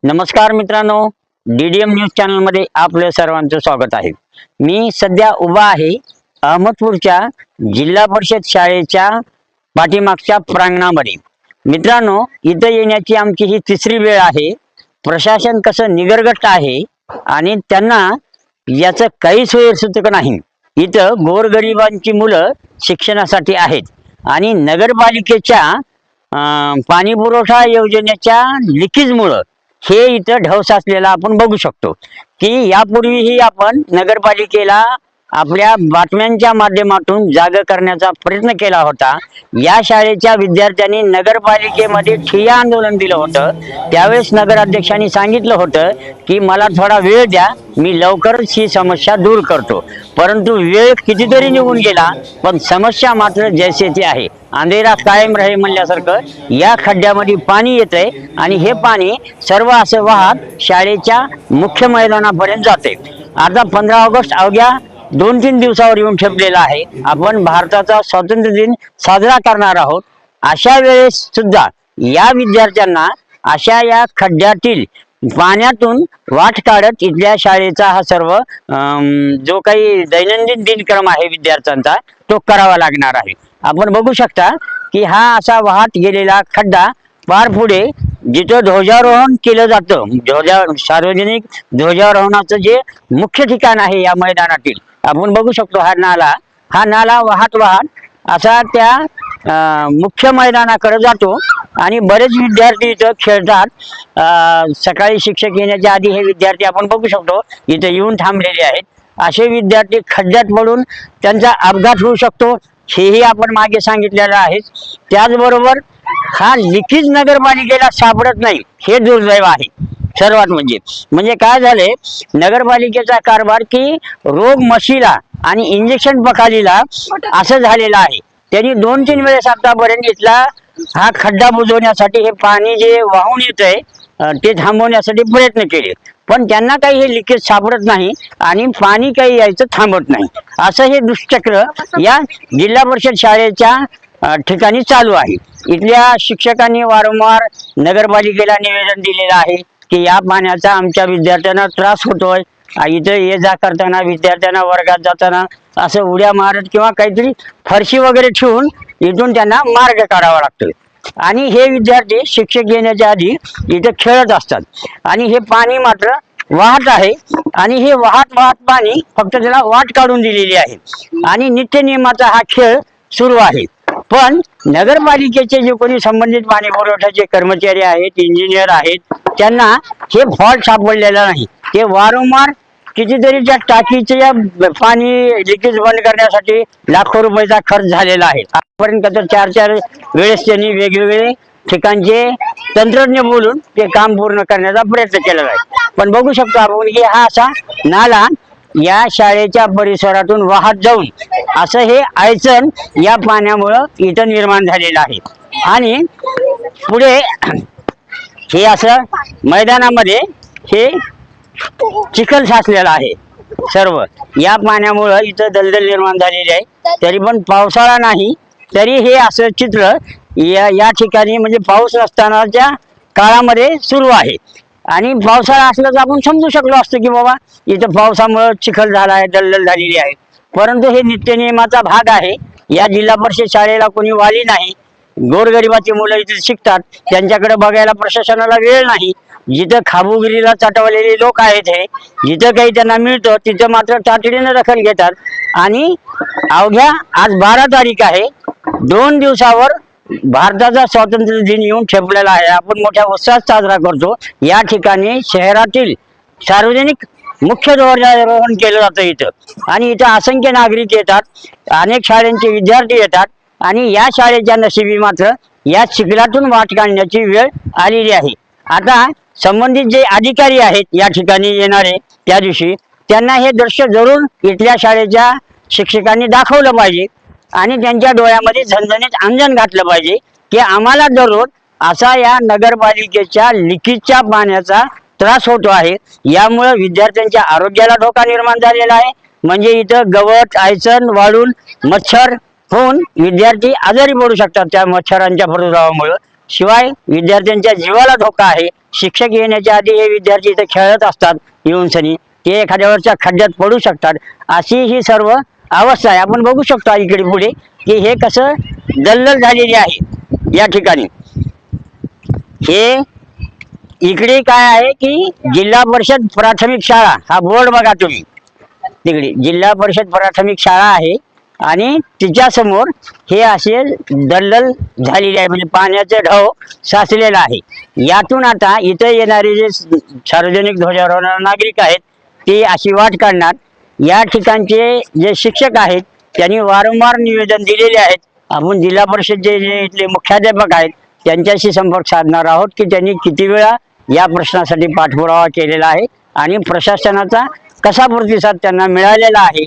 नमस्कार मित्रांनो, DDM news channel मध्ये आपलं सर्वांचं स्वागत आहे। मी सध्या उभा आहे अहमदपूरच्या जिल्हा परिषद शाळेच्या पाठीमागच्या प्रांगणामध्ये। मित्रांनो, इथं येण्याची आमची ही तिसरी वेळ आहे। प्रशासन कसं निगरगट आहे आणि त्यांना याचं काही सोयीसुद्धा नाही। इथं गोरगरिबांची मुलं शिक्षणासाठी आहेत आणि नगरपालिकेच्या पाणी पुरवठा योजनेच्या लिकेजमुळे हे इथं ढव साचलेला आपण बघू शकतो की यापूर्वीही आपण नगरपालिकेला आपल्या बातम्यांच्या माध्यमातून जाग करण्याचा प्रयत्न केला होता। या शाळेच्या विद्यार्थ्यांनी नगरपालिकेमध्ये ठिय्या आंदोलन दिलं होतं। त्यावेळेस नगराध्यक्षांनी सांगितलं होतं की मला थोडा वेळ द्या, मी लवकरच ही समस्या दूर करतो। परंतु वेळ कितीतरी निघून गेला, पण समस्या मात्र जैसे ती आहे। अंधेरा कायम रहे म्हणल्यासारखं या खड्ड्यामध्ये पाणी येतंय आणि हे पाणी सर्व असं वाहत शाळेच्या मुख्य मैदानापर्यंत जाते। आता 15 ऑगस्ट अवघ्या 2-3 दिवसावर येऊन ठेपलेला आहे। आपण भारताचा स्वातंत्र्य दिन साजरा करणार आहोत। अशा वेळेस सुद्धा या विद्यार्थ्यांना अशा या खड्ड्यातील पाण्यातून वाट काढत इथल्या शाळेचा हा सर्व जो काही दैनंदिन दिनक्रम आहे विद्यार्थ्यांचा तो करावा लागणार आहे। आपण बघू शकता की हा असा वाहत गेलेला खड्डा पार पुढे जिथं ध्वजारोहण केलं जातं, सार्वजनिक ध्वजारोहणाचं जे मुख्य ठिकाण आहे या मैदानातील, आपण बघू शकतो हा नाला वाहत असा त्या मुख्य मैदानाकडे जातो आणि बरेच विद्यार्थी इथं खेळतात। सकाळी शिक्षक येण्याच्या आधी हे विद्यार्थी आपण बघू शकतो इथं येऊन थांबलेले आहेत। असे विद्यार्थी खड्ड्यात पडून त्यांचा अपघात होऊ शकतो, हेही आपण मागे सांगितलेलं आहे। त्याचबरोबर हा लिकेज नगरपालिकेला सापडत नाही, हे दुर्दैव आहे। सर्वात म्हणजे काय झाले, नगरपालिकेचा कारभार की रोग म्हशीला आणि इंजेक्शन बखालीला असं झालेलं आहे। त्यांनी 2-3 वेळेस आतापर्यंत इथला हा खड्डा बुजवण्यासाठी हे पाणी जे वाहून येतंय ते थांबवण्यासाठी प्रयत्न केले, पण त्यांना काही हे लिकेज सापडत नाही आणि पाणी काही यायचं थांबत नाही। असं हे दुष्चक्र या जिल्हा परिषद शाळेच्या ठिकाणी चालू आहे। इथल्या शिक्षकांनी वारंवार नगरपालिकेला निवेदन दिलेलं आहे की या पाण्याचा आमच्या विद्यार्थ्यांना त्रास होतोय। इथं ये जा करताना विद्यार्थ्यांना वर्गात जाताना असं उड्या मारत किंवा काहीतरी फरशी वगैरे ठेवून इथून त्यांना मार्ग काढावा लागतोय आणि हे विद्यार्थी शिक्षक येण्याच्या आधी इथे खेळत असतात आणि हे पाणी मात्र वाहत आहे आणि हे वाहत पाणी फक्त त्याला वाट काढून दिलेली आहे आणि नित्य नियमाचा हा खेळ सुरू आहे। पण नगरपालिकेचे जे कोणी संबंधित पाणी पुरवठ्याचे कर्मचारी आहेत, इंजिनियर आहेत, त्यांना हे फॉल्ट सापडलेला नाही। ते वारंवार कितीतरी त्या टाकीचे पाणी लिकेज बंद करण्यासाठी लाखो रुपयाचा खर्च झालेला आहे। आतापर्यंत तर 4-4 वेळेस त्यांनी वेगवेगळे ठिकाणचे तंत्रज्ञ बोलून ते काम पूर्ण करण्याचा प्रयत्न केलेला आहे। पण बघू शकतो आपण की हा असा नाला या शाळेच्या परिसरातून वाहत जाऊन असं हे अडचण या पाण्यामुळं इथं निर्माण झालेलं आहे आणि पुढे हे असं मैदानामध्ये हे चिखल साचलेला आहे। सर्व या पाण्यामुळं इथं दलदल निर्माण झालेली आहे। तरी पण पावसाळा नाही तरी हे असं चित्र या ठिकाणी म्हणजे पाऊस नसतानाच्या काळामध्ये सुरू आहे आणि पावसाळा असलं तर आपण समजू शकलो असतो की बाबा इथं पावसामुळे चिखल झाला आहे, दलदल झालेली आहे। परंतु हे नित्यनियमाचा भाग आहे। या जिल्हा परिषद शाळेला कोणी वाली नाही, गोरगरिबाची मुलं इथे शिकतात, त्यांच्याकडे बघायला प्रशासनाला वेळ नाही। जिथं खाबुगिरीला चटवलेले लोक आहेत, हे जिथं काही त्यांना मिळतं तिथं मात्र तातडीने दखल घेतात आणि अवघ्या आज 12 तारीख आहे, 2 दिवसावर भारताचा स्वातंत्र्य दिन येऊन ठेपलेला आहे। आपण मोठ्या उत्साहात साजरा करतो। या ठिकाणी शहरातील सार्वजनिक मुख्य ध्वजारोहण केलं जातं इथं आणि इथं असंख्य नागरिक येतात, अनेक शाळांचे विद्यार्थी येतात आणि या शाळेच्या नशिबी मात्र या चिखलातून वाट काढण्याची वेळ आलेली आहे। आता संबंधित जे अधिकारी आहेत या ठिकाणी येणारे त्या दिवशी त्यांना हे दृश्य जरूर इथल्या शाळेच्या शिक्षकांनी दाखवलं पाहिजे आणि त्यांच्या डोळ्यामध्ये झणझणीत अंजन घातलं पाहिजे की आम्हाला दररोज असा या नगरपालिकेच्या लिकेजच्या पाण्याचा त्रास होतो आहे। यामुळे विद्यार्थ्यांच्या आरोग्याला धोका निर्माण झालेला आहे। म्हणजे इथं गवत आयचण वाढून मच्छर होऊन विद्यार्थी आजारी पडू शकतात त्या मच्छरांच्या प्रादुर्भावामुळे। शिवाय विद्यार्थ्यांच्या जीवाला धोका आहे. शिक्षक येण्याच्या आधी हे विद्यार्थी इथे खेळत असतात येऊन सनी, ते एखाद्या वरच्या खड्ड्यात पडू शकतात. अशी ही सर्व अवस्था आहे. आपण बघू शकतो इकडे पुढे की हे कसं दलदल झालेली आहे या ठिकाणी. हे इकडे काय आहे की जिल्हा परिषद प्राथमिक शाळा, हा बोर्ड बघा तुम्ही, तिकडे जिल्हा परिषद प्राथमिक शाळा आहे आणि तिच्या समोर हे असे दलदल झालेली आहे, म्हणजे पाण्याचे ढव साचलेला आहे. यातून आता इथे येणारे जे सार्वजनिक ध्वजारोहण नागरिक आहेत ते अशी वाट काढणार. या ठिकाणचे जे शिक्षक आहेत त्यांनी वारंवार निवेदन दिलेले आहेत. आपण जिल्हा परिषदचे जे इथले मुख्याध्यापक आहेत त्यांच्याशी संपर्क साधणार आहोत की त्यांनी किती वेळा या प्रश्नासाठी पाठपुरावा केलेला आहे आणि प्रशासनाचा कसा प्रतिसाद त्यांना मिळालेला आहे.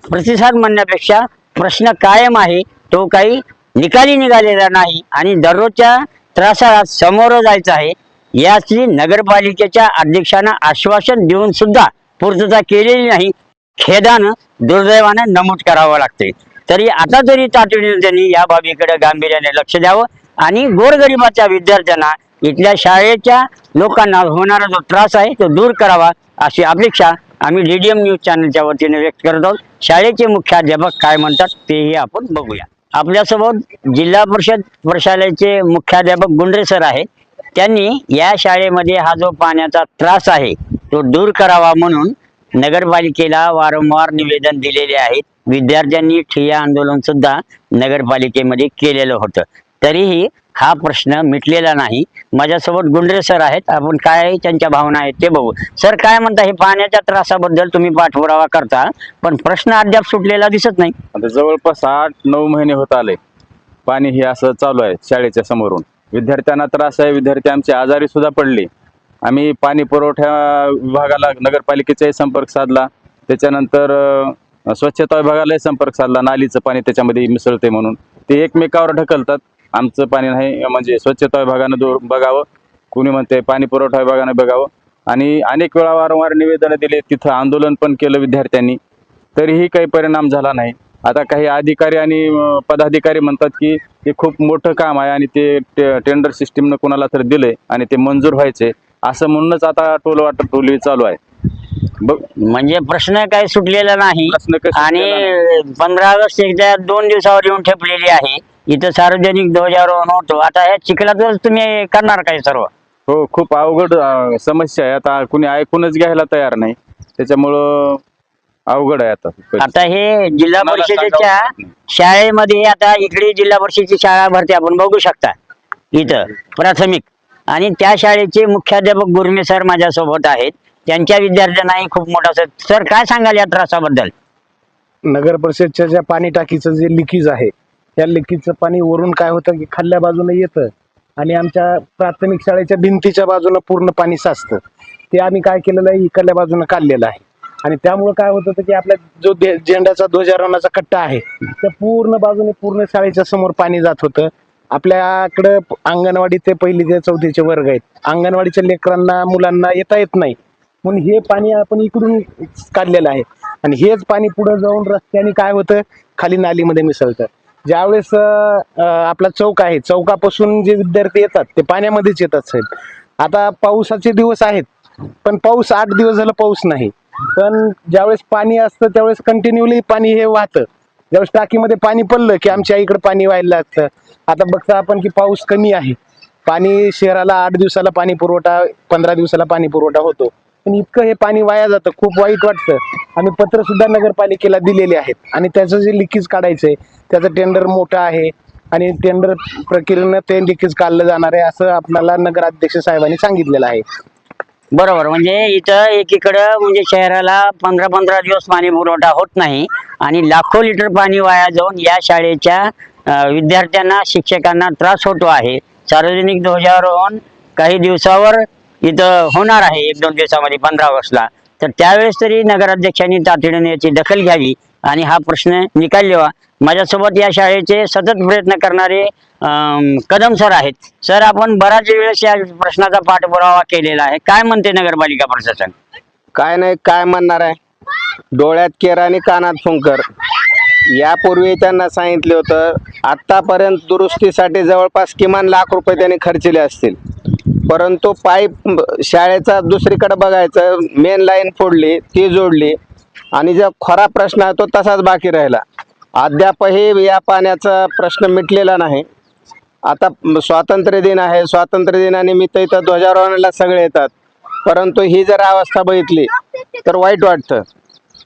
प्रतिसाद म्हणण्यापेक्षा प्रश्न कायम आहे, तो काही निकाली निघालेला नाही आणि दररोजच्या त्रासाला समोर जायचं आहे. याची नगरपालिकेच्या अध्यक्षांना आश्वासन देऊन सुद्धा पूर्तता केलेली नाही. खेदानं दुर्दैवानं नमूद करावं लागते. तरी आता तरी तातडीने त्यांनी या बाबीकडे गांभीर्याने लक्ष द्यावं आणि गोरगरिबाच्या विद्यार्थ्यांना, इथल्या शाळेच्या लोकांना होणारा जो त्रास आहे तो दूर करावा अशी अपेक्षा आम्ही DDM न्यूज चॅनलच्या वतीने व्यक्त करत आहोत. शाळेचे मुख्याध्यापक काय म्हणतात तेही आपण बघूया. आपल्यासोबत जिल्हा परिषद प्रशालेचे मुख्याध्यापक गुंडरे सर आहेत. त्यांनी या शाळेमध्ये हा जो पाण्याचा त्रास आहे तो दूर करावा म्हणून नगरपालिकेला वारंवार निवेदन दिलेले आहेत. विद्यार्थ्यांनी ठिय्या आंदोलन सुद्धा नगरपालिकेमध्ये केलेलं होतं, तरीही हा प्रश्न मिटलेला नाही. माझ्यासोबत गुंडरे सर आहेत, आपण काय त्यांच्या भावना आहेत ते बघू. सर, काय म्हणता, हे पाण्याच्या त्रासाबद्दल तुम्ही पाठपुरावा करता पण प्रश्न अद्याप सुटलेला दिसत नाही. आता जवळपास 8-9 महिने होत आले पाणी हे असं चालू आहे शाळेच्या समोरून. विद्यार्थ्यांना त्रास आहे, विद्यार्थी आमचे आजारी सुद्धा पडले. आम्ही पाणी पुरवठा विभागाला, नगरपालिकेचाही संपर्क साधला, त्याच्यानंतर स्वच्छता विभागालाही संपर्क साधला. नालीचं पाणी त्याच्यामध्ये मिसळते म्हणून ते एकमेकावर ढकलतात. आमचं पाणी नाही, म्हणजे स्वच्छता विभागानं बघावं, कुणी म्हणते पाणी पुरवठा विभागानं बघावं. आणि अनेक वेळा वारंवार निवेदनं दिले, तिथं आंदोलन पण केलं विद्यार्थ्यांनी, तरीही काही परिणाम झाला नाही. आता काही अधिकारी आणि पदाधिकारी म्हणतात की हे खूप मोठं काम आहे आणि ते टेंडर सिस्टीमनं कोणाला तर दिले आणि ते मंजूर व्हायचे, असं म्हणूनच आता टोलवाटोलवी चालू आहे. म्हणजे प्रश्न काही सुटलेला नाही. आणि 15 ऑगस्ट एकदा 2 दिवसावर येऊन ठेपलेली आहे. इथं सार्वजनिक ध्वजारोहण होतो. आता ह्या चिखलातच तुम्ही करणार काय सर्व? हो, खूप अवघड समस्या आहे. आता कुणी ऐकूनच घ्यायला तयार नाही, त्याच्यामुळं अवघड आहे. आता हे जिल्हा परिषदेच्या शाळेमध्ये, आता इकडे जिल्हा परिषदेची शाळा भरते, आपण बघू शकता इथं प्राथमिक, आणि त्या शाळेचे मुख्याध्यापक गुरमे सर माझ्यासोबत आहेत. त्यांच्या विद्यार्थ्यांनाही खूप मोठा सर, काय सांगाल या त्रासाबद्दल? नगर परिषदच्या ज्या पाणी टाकीचं जे लिकेज आहे, त्या लिकेजचं पाणी वरून काय होतं की खाल्ल्या बाजूने येतं आणि आमच्या प्राथमिक शाळेच्या भिंतीच्या बाजूने पूर्ण पाणी साचतं. ते आम्ही काय केलेलं आहे, इकडल्या बाजूने काढलेलं आहे. आणि त्यामुळे काय होत होतं की आपला जो झेंड्याचा ध्वजारोहणाचा कट्टा आहे त्या पूर्ण बाजूने पूर्ण शाळेच्या समोर पाणी जात होतं. आपल्याकडं अंगणवाडी ते 1ली ते 4थीचे वर्ग आहेत. अंगणवाडीच्या लेकरांना, मुलांना येता येत नाही, म्हणून हे पाणी आपण इकडून काढलेलं आहे. आणि हेच पाणी पुढे जाऊन रस्त्याने काय होतं, खाली नालीमध्ये मिसळतं. ज्यावेळेस आपला चौक आहे, चौकापासून जे विद्यार्थी येतात ते पाण्यामध्येच येतात साहेब. आता पावसाचे दिवस आहेत, पण पाऊस 8 दिवस झालं पाऊस नाही. पण ज्यावेळेस पाणी असतं त्यावेळेस कंटिन्युअली पाणी हे वाहतं. ज्यावेळेस टाकीमध्ये पाणी पडलं की आमच्या इकडे पाणी व्हायला लागतं. आता बघता आपण की पाऊस कमी आहे, पाणी शहराला 8 दिवसाला पाणी पुरवठा, 15 दिवसाला पाणी पुरवठा होतो, पण इतकं हे पाणी वाया जातं, खूप वाईट वाटतं. आम्ही पत्र सुद्धा नगरपालिकेला दिलेले आहेत आणि त्याचं जे लिकेज काढायचंय त्याचं टेंडर मोठं आहे आणि टेंडर प्रक्रियेनं ते लिकेज काढलं जाणार आहे असं आपल्याला नगराध्यक्ष साहेबांनी सांगितलेलं आहे. बरोबर, म्हणजे इथं एकीकडं म्हणजे शहराला 15-15 दिवस पाणी पुरवठा होत नाही आणि लाखो लिटर पाणी वाया जाऊन या शाळेच्या विद्यार्थ्यांना, शिक्षकांना त्रास होतो आहे. सार्वजनिक ध्वजारोहण काही दिवसावर इथं होणार आहे, 1-2 दिवसामध्ये 15 ऑगस्टला. तर त्यावेळेस तरी नगराध्यक्षांनी तातडीने याची दखल घ्यावी आणि हा प्रश्न निकाल द्यावा. माझ्यासोबत या शाळेचे सतत प्रयत्न करणारे कदम सर आहेत. सर, आपण बराच वेळेस या प्रश्नाचा पाठपुरावा केलेला आहे, काय म्हणते नगरपालिका प्रशासन? काय नाही, काय म्हणणार आहे, डोळ्यात केर आणि कानात फुंकर. यापूर्वी त्यांना सांगितले होतं, आतापर्यंत दुरुस्तीसाठी जवळपास किमान ₹1,00,000 त्यांनी खर्चले असतील, परंतु पाईप शाळेचा दुसरीकडे बघायचं, मेन लाईन फोडली, ती जोडली आणि जो खरा प्रश्न आहे तो तसाच बाकी राहिला. अद्यापही या पाण्याचा प्रश्न मिटलेला नाही. आता स्वातंत्र्य दिन आहे, स्वातंत्र्य दिनानिमित्त इथं ध्वजारोहणाला सगळे येतात, परंतु ही जर अवस्था बघितली तर वाईट वाटतं.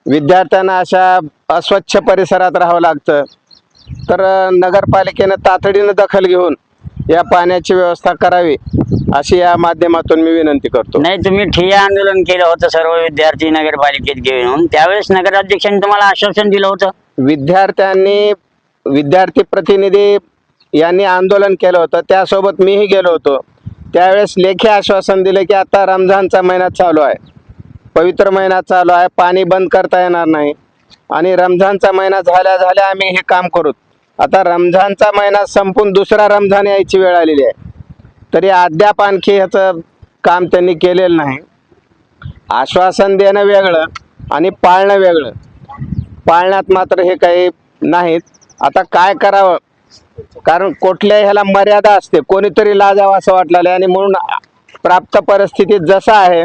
विद्यार्थ्यांना अशा अस्वच्छ परिसरात राहावं लागतं. तर नगरपालिकेनं तातडीनं दखल घेऊन या पाण्याची व्यवस्था करावी अशी या माध्यमातून मी विनंती करतो. नाही, तुम्ही ठिय्या आंदोलन केलं होतं सर्व विद्यार्थी नगरपालिकेत घेऊन, त्यावेळेस नगराध्यक्षांनी तुम्हाला आश्वासन दिलं होतं. विद्यार्थी प्रतिनिधी यांनी आंदोलन केलं होतं, त्यासोबत मीही गेलो होतो. त्यावेळेस लेखी आश्वासन दिले की आता रमजानचा महिना चालू आहे, पवित्र महिना चालू आहे, पाणी बंद करता येणार नाही आणि रमजानचा महिना झाल्या झाल्या आम्ही हे काम करू. आता रमजानचा महिना संपून दुसरा रमजान यायची वेळ आलेली आहे, तरी अद्याप आणखी ह्याचं काम त्यांनी केलेलं नाही. आश्वासन देणं वेगळं आणि पाळणं वेगळं. पाळण्यात मात्र हे काही नाहीत. आता काय करावं, कारण कुठल्याही ह्याला मर्यादा असते. कोणीतरी लाजावं असं वाटलेलं आहे आणि म्हणून प्राप्त परिस्थितीत जसं आहे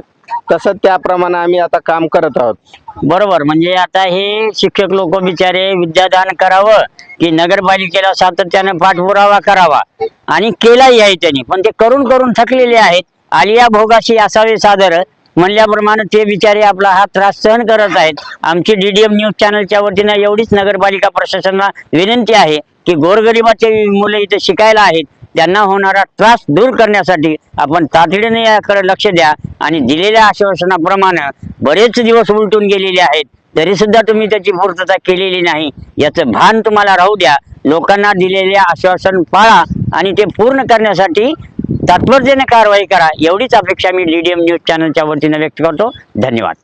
तसं त्याप्रमाणे आम्ही आता काम करत आहोत. बरोबर, म्हणजे आता हे शिक्षक लोक बिचारे विद्यादान करावं की नगरपालिकेला सातत्यानं पाठपुरावा करावा, आणि केलाही आहे त्यांनी, पण ते करून करून थकलेले आहेत. आलिया भोगाशी असावे सादर म्हणल्याप्रमाणे ते बिचारे आपला हा त्रास सहन करत आहेत. आमची DDM न्यूज चॅनलच्या वतीनं एवढीच नगरपालिका प्रशासनाला विनंती आहे की गोरगरिबाचे मुलं इथे शिकायला आहेत, त्यांना होणारा त्रास दूर करण्यासाठी आपण तातडीने याकडे लक्ष द्या. आणि दिलेल्या आश्वासनाप्रमाणे बरेच दिवस उलटून गेलेले आहेत, तरी सुद्धा तुम्ही त्याची पूर्तता केलेली नाही, याचं भान तुम्हाला राहू द्या. लोकांना दिलेले आश्वासन पाळा आणि ते पूर्ण करण्यासाठी तात्पर्याने कारवाई करा, एवढीच अपेक्षा मी DDM न्यूज चॅनलच्या वतीने व्यक्त करतो. धन्यवाद.